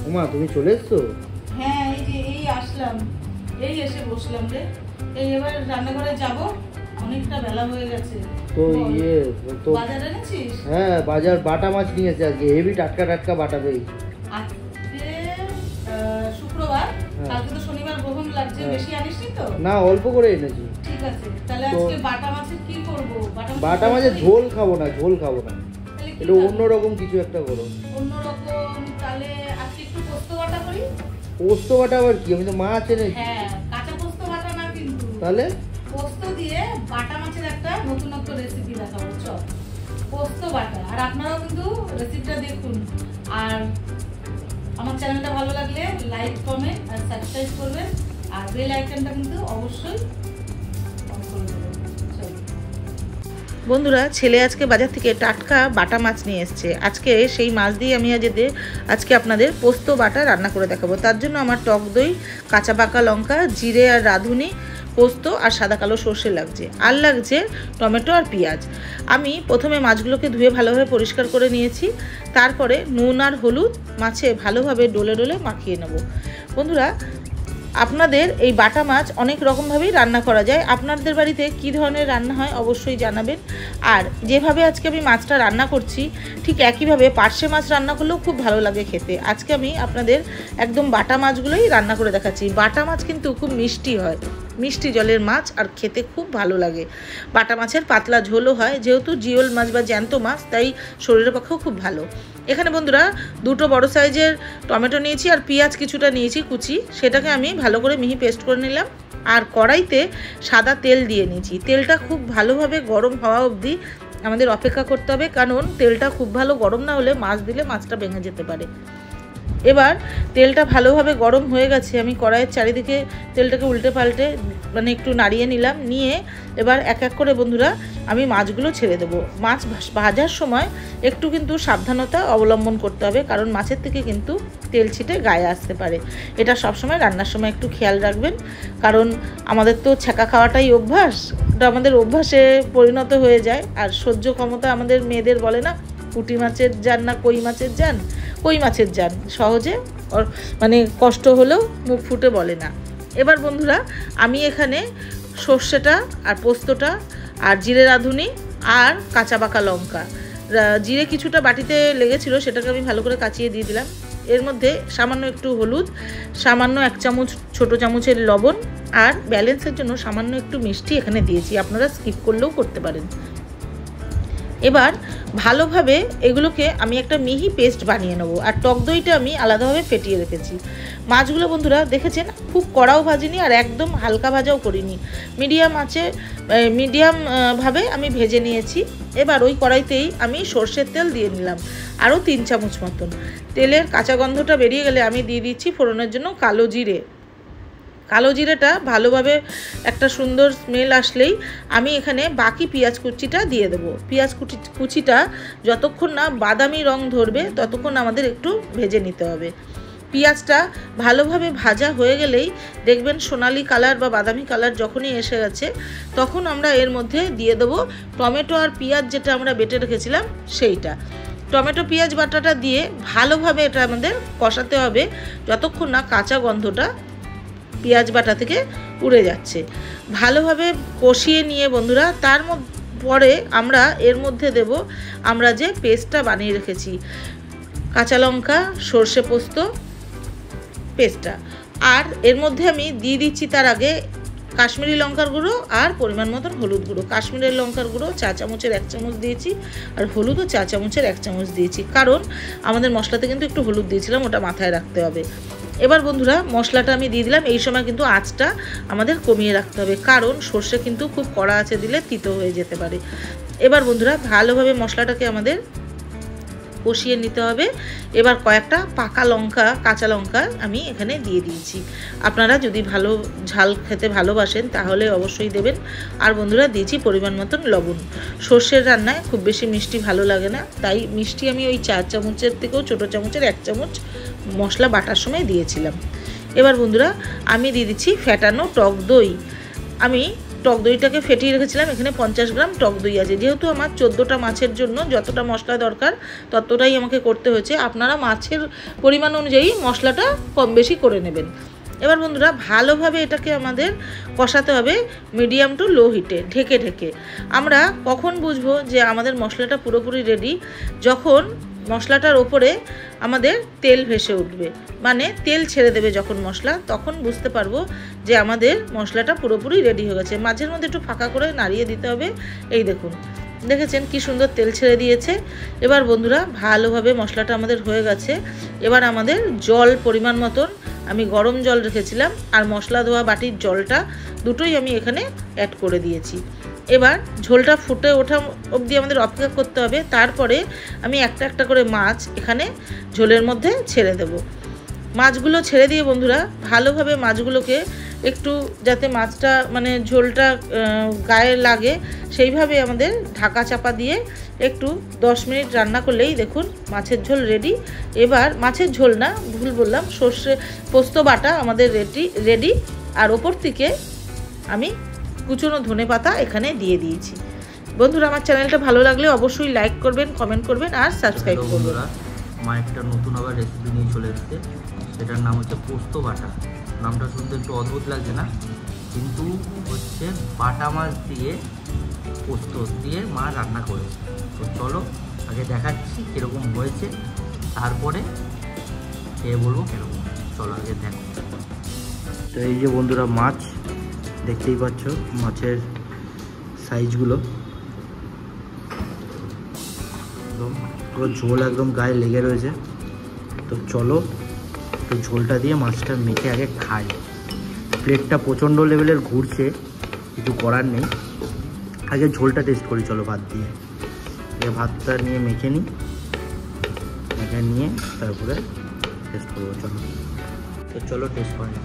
ওমা তুমি চলে এসছো? হ্যাঁ এই যে এই আসলাম, এই এসে বসলাম রে। এই এবার রান্নাঘরে যাব, অনেকটা বেলা হয়ে গেছে। তো তো বাজার এনেছিস? হ্যাঁ বাজার বাটা মাছ নিয়েছে আজকে, হেভি টাটকা টাটকা বাটা পেয়েছি। আজকে শুক্রবার, কালকে তো শনিবার গ্রহণ লাগছে, বেশি আনিসনি তো? না অল্প করে এনেছি। ঠিক আছে, তাহলে আজকে বাটা মাছের কি করব? বাটা মাছের ঝোল খাবো না, ঝোল খাবো না, এটা অন্যরকম কিছু একটা করো। অন্যরকম তাহলে আজকে একটু পোস্ত বাটা করি। পোস্ত বাটা আবার কি? আমি তো মাছ এনেছি। হ্যাঁ কাঁচা পোস্ত বাটা না কিন্তু, তাহলে পোস্ত দিয়ে বাটা মাছের একটা নতুনত্ব রেসিপি দেখাবো। চল পোস্ত বাটা, আর আপনারাও কিন্তু রেসিপিটা দেখুন। আর আমার চ্যানেলটা ভালো লাগলে লাইক কমেন্ট আর সাবস্ক্রাইব করবেন, আর বেল আইকনটা কিন্তু অবশ্যই অন করে দেবেন। বন্ধুরা, ছেলে আজকে বাজার থেকে টাটকা বাটা মাছ নিয়ে এসছে। আজকে সেই মাছ দিয়ে আমি আজকে আপনাদের পোস্ত বাটা রান্না করে দেখাবো। তার জন্য আমার টক দই, কাঁচা পাকা লঙ্কা, জিরে আর রাঁধুনি, পোস্ত আর সাদা কালো সর্ষে লাগছে, আর লাগছে টমেটো আর পেঁয়াজ। আমি প্রথমে মাছগুলোকে ধুয়ে ভালোভাবে পরিষ্কার করে নিয়েছি, তারপরে নুন আর হলুদ মাছে ভালোভাবে ডলে ডলে মাখিয়ে নেব। বন্ধুরা, আপনাদের এই বাটা মাছ অনেক রকমভাবেই রান্না করা যায়। আপনাদের বাড়িতে কী ধরনের রান্না হয় অবশ্যই জানাবেন। আর যেভাবে আজকে আমি মাছটা রান্না করছি, ঠিক একইভাবে পার্শে মাছ রান্না করলেও খুব ভালো লাগে খেতে। আজকে আমি আপনাদের একদম বাটা মাছগুলোই রান্না করে দেখাচ্ছি। বাটা মাছ কিন্তু খুব মিষ্টি হয়, মিষ্টি জলের মাছ, আর খেতে খুব ভালো লাগে। বাটা মাছের পাতলা ঝোলও হয়, যেহেতু জিওল মাছ বা জ্যান্ত মাছ, তাই শরীরের পক্ষেও খুব ভালো। এখানে বন্ধুরা দুটো বড় সাইজের টমেটো নিয়েছি, আর পেঁয়াজ কিছুটা নিয়েছি কুচি, সেটাকে আমি ভালো করে মিহি পেস্ট করে নিলাম। আর কড়াইতে সাদা তেল দিয়ে নিয়েছি। তেলটা খুব ভালোভাবে গরম হওয়া অবধি আমাদের অপেক্ষা করতে হবে, কারণ তেলটা খুব ভালো গরম না হলে মাছ দিলে মাছটা ভেঙে যেতে পারে। এবার তেলটা ভালোভাবে গরম হয়ে গেছে, আমি কড়াইয়ের চারিদিকে তেলটাকে উল্টে পাল্টে একটু নাড়িয়ে নিলাম। নিয়ে এবার এক এক করে বন্ধুরা আমি মাছগুলো ছেড়ে দেবো। মাছ ভাজার সময় একটু কিন্তু সাবধানতা অবলম্বন করতে হবে, কারণ মাছের থেকে কিন্তু তেল ছিটে গায়ে আসতে পারে। এটা সবসময় রান্নার সময় একটু খেয়াল রাখবেন, কারণ আমাদের তো ছ্যাঁকা খাওয়াটাই অভ্যাস, ওটা আমাদের অভ্যাসে পরিণত হয়ে যায়। আর সহ্য ক্ষমতা আমাদের মেয়েদের বলে না, পুঁটি মাছের জান না কই মাছের জান, কই মাছের জান সহজে কষ্ট হলেও মুখ ফুটে বলে না। এবার বন্ধুরা আমি এখানে সর্ষেটা আর পোস্তটা আর জিরে রাঁধুনি আর কাঁচা পাকা লঙ্কা, জিরে কিছুটা বাটিতে লেগেছিল, সেটাকে আমি ভালো করে কাচিয়ে দিয়ে দিলাম। এর মধ্যে সামান্য একটু হলুদ, সামান্য 1 চামচ ছোটো চামচের লবণ, আর ব্যালেন্সের জন্য সামান্য একটু মিষ্টি এখানে দিয়েছি, আপনারা স্কিপ করলেও করতে পারেন। এবার ভালোভাবে এগুলোকে আমি একটা মিহি পেস্ট বানিয়ে নেবো। আর টক দইটা আমি আলাদাভাবে ফেটিয়ে রেখেছি। মাছগুলো বন্ধুরা দেখেছেন খুব কড়াও ভাজিনি আর একদম হালকা ভাজাও করিনি, মিডিয়ামভাবে আমি ভেজে নিয়েছি। এবার ওই কড়াইতেই আমি সর্ষের তেল দিয়ে নিলাম, আরও 3 চামচ মতন। তেলের কাঁচা গন্ধটা বেরিয়ে গেলে আমি দিয়ে দিচ্ছি ফোড়নের জন্য কালো জিরে। কালো জিরেটা ভালোভাবে একটা সুন্দর স্মেল আসলেই আমি এখানে বাকি পেঁয়াজ কুচিটা দিয়ে দেবো। পেঁয়াজ কুচিটা যতক্ষণ না বাদামি রং ধরবে ততক্ষণ আমাদের একটু ভেজে নিতে হবে। পেঁয়াজটা ভালোভাবে ভাজা হয়ে গেলেই দেখবেন সোনালি কালার বা বাদামি কালার যখনই এসে গেছে, তখন আমরা এর মধ্যে দিয়ে দেবো টমেটো আর পেঁয়াজ যেটা আমরা বেটে রেখেছিলাম সেইটা। টমেটো পেঁয়াজ বাটাটা দিয়ে ভালোভাবে এটা আমাদের কষাতে হবে যতক্ষণ না কাঁচা গন্ধটা পেঁয়াজ বাটা থেকে উড়ে যাচ্ছে। ভালোভাবে কষিয়ে নিয়ে বন্ধুরা পরে আমরা এর মধ্যে দেব আমরা যে পেস্টটা বানিয়ে রেখেছি, কাঁচা লঙ্কা সর্ষে পোস্ত পেস্টটা। আর এর মধ্যে আমি দিয়ে দিচ্ছি তার আগে কাশ্মীরি লঙ্কার গুঁড়ো আর পরিমাণ মতন হলুদ গুঁড়ো। কাশ্মীরি লঙ্কার গুঁড়ো 4 চামচের 1 চামচ দিয়েছি, আর হলুদও 4 চামচের 1 চামচ দিয়েছি, কারণ আমাদের মশলাতে কিন্তু একটু হলুদ দিয়েছিলাম, ওটা মাথায় রাখতে হবে। এবার বন্ধুরা মশলাটা আমি দিয়ে দিলাম। এই সময় কিন্তু আঁচটা আমাদের কমিয়ে রাখতে হবে, কারণ সর্ষে কিন্তু খুব কড়া আঁচে দিলে তিতো হয়ে যেতে পারে। এবার বন্ধুরা ভালোভাবে মশলাটাকে আমাদের কষিয়ে নিতে হবে। এবার কয়েকটা পাকা লঙ্কা, কাঁচা লঙ্কা আমি এখানে দিয়ে দিয়েছি। আপনারা যদি ভালো ঝাল খেতে ভালোবাসেন তাহলে অবশ্যই দেবেন। আর বন্ধুরা দিয়েছি পরিমাণ মতন লবণ। সর্ষের রান্নায় খুব বেশি মিষ্টি ভালো লাগে না, তাই মিষ্টি আমি ওই 4 চামচের থেকেও ছোটো চামচের 1 চামচ মশলা বাটার সময় দিয়েছিলাম। এবার বন্ধুরা আমি দিয়ে দিচ্ছি ফ্যাটানো টক দই। আমি টক দইটাকে ফেটিয়ে রেখেছিলাম, এখানে 50 গ্রাম টক দই আছে। যেহেতু আমার 14টা মাছের জন্য যতটা মশলা দরকার ততটাই আমাকে করতে হয়েছে। আপনারা মাছের পরিমাণ অনুযায়ী মশলাটা কম বেশি করে নেবেন। এবার বন্ধুরা ভালোভাবে এটাকে আমাদের কষাতে হবে মিডিয়াম টু লো হিটে, ঢেকে ঢেকে। আমরা কখন বুঝবো যে আমাদের মশলাটা পুরোপুরি রেডি? যখন মশলাটার ওপরে আমাদের তেল ভেসে উঠবে, মানে তেল ছেড়ে দেবে যখন মশলা, তখন বুঝতে পারবো যে আমাদের মশলাটা পুরোপুরি রেডি হয়ে গেছে। মাঝের মধ্যে একটু ফাঁকা করে নাড়িয়ে দিতে হবে। এই দেখুন, দেখেছেন কি সুন্দর তেল ছেড়ে দিয়েছে। এবার বন্ধুরা ভালোভাবে মশলাটা আমাদের হয়ে গেছে। এবার আমাদের জল পরিমাণ মতন, আমি গরম জল রেখেছিলাম আর মশলা ধোয়া বাটির জলটা দুটোই আমি এখানে অ্যাড করে দিয়েছি। এবার ঝোলটা ফুটে ওঠা অবধি আমাদের অপেক্ষা করতে হবে। তারপরে আমি একটা একটা করে মাছ এখানে ঝোলের মধ্যে ছেড়ে দেব। মাছগুলো ছেড়ে দিয়ে বন্ধুরা ভালোভাবে মাছগুলোকে একটু, যাতে মাছটা মানে ঝোলটা গায়ে লাগে সেইভাবে আমাদের ঢাকা চাপা দিয়ে একটু 10 মিনিট রান্না করলেই দেখুন মাছের ঝোল রেডি। এবার মাছের ঝোল না, ভুল বললাম, সর্ষে পোস্ত বাটা আমাদের রেডি। আর ওপর থেকে আমি কুচনো ধনেপাতা এখানে দিয়ে দিয়েছি। বন্ধুরা আমার চ্যানেলটা ভালো লাগলে অবশ্যই লাইক করবেন, কমেন্ট করবেন আর সাবস্ক্রাইব করবেন। মা একটা নতুন আবার রেসিপি নিয়ে চলে এসেছে, সেটার নাম হচ্ছে পোস্ত বাটা। নামটা শুনতে একটু অদ্ভুত লাগছে না? কিন্তু হচ্ছে বাটা মাছ দিয়ে পোস্ত দিয়ে মা রান্না করেছে। তো চলো আগে দেখাচ্ছি কীরকম হয়েছে, তারপরে খেয়ে বলবো কীরকম। চলো আগে দেখো। তো এই যে বন্ধুরা মাছ দেখতেই পাচ্ছ, মাছের সাইজগুলো একদম পুরো ঝোল একদম গায়ে লেগে রয়েছে। তো চলো একটু ঝোলটা দিয়ে মাছটা মেখে আগে খাই। প্লেটটা প্রচণ্ড লেভেলের ঘুরছে, কিছু করার নেই। আগে ঝোলটা টেস্ট করি, চলো ভাত দিয়ে। ভাতটা নিয়ে মেখে নিই, মেখে নিয়ে তারপরে টেস্ট করবো। চলো, তো চলো টেস্ট করি।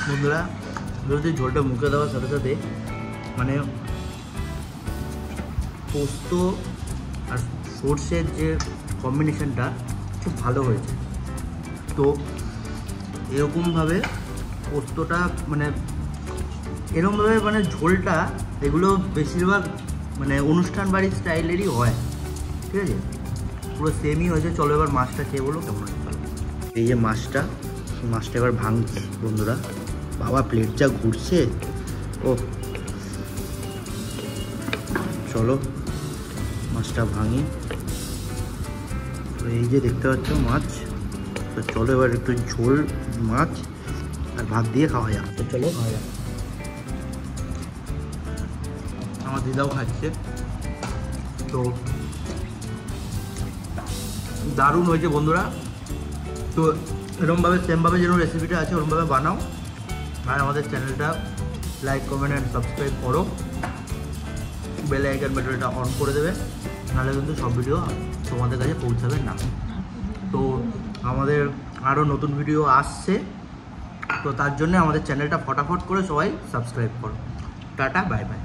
বন্ধুরা যদি ঝোলটা মুখে দেওয়ার সাথে সাথে মানে পোস্ত আর সর্ষের যে কম্বিনেশনটা খুব ভালো হয়েছে। তো এরকমভাবে পোস্তটা মানে এরকমভাবে মানে ঝোলটা এগুলো বেশিরভাগ মানে অনুষ্ঠান বাড়ির স্টাইলেরই হয়, ঠিক আছে? পুরো সেমই হয়েছে। চলো এবার মাছটা খেয়ে বলো কেমন হয়েছে। চলো, এই যে মাছটা এবার ভাঙছি বন্ধুরা। বাবা প্লেট যা ঘুরছে, ও চলো মাছটা ভাঙি। তো এই যে দেখতে পাচ্ছ মাছ। তো চলো এবার একটু ঝোল মাছ আর ভাত দিয়ে খাওয়া যাক। তো চলো খাওয়া যাক। আমার দিদাও খাচ্ছে। তো দারুণ হয়েছে বন্ধুরা। তো এরকমভাবে সেমভাবে যেন রেসিপিটা আছে ওরকমভাবে বানাও, আর আমাদের চ্যানেলটা লাইক কমেন্ট অ্যান্ড সাবস্ক্রাইব করো। বেল আইকন বাটনটা অন করে দেবে, নাহলে কিন্তু সব ভিডিও তোমাদের কাছে পৌঁছাবে না। তো আমাদের আরও নতুন ভিডিও আসছে, তো তার জন্য আমাদের চ্যানেলটা ফটাফট করে সবাই সাবস্ক্রাইব করো। Tata, bye bye.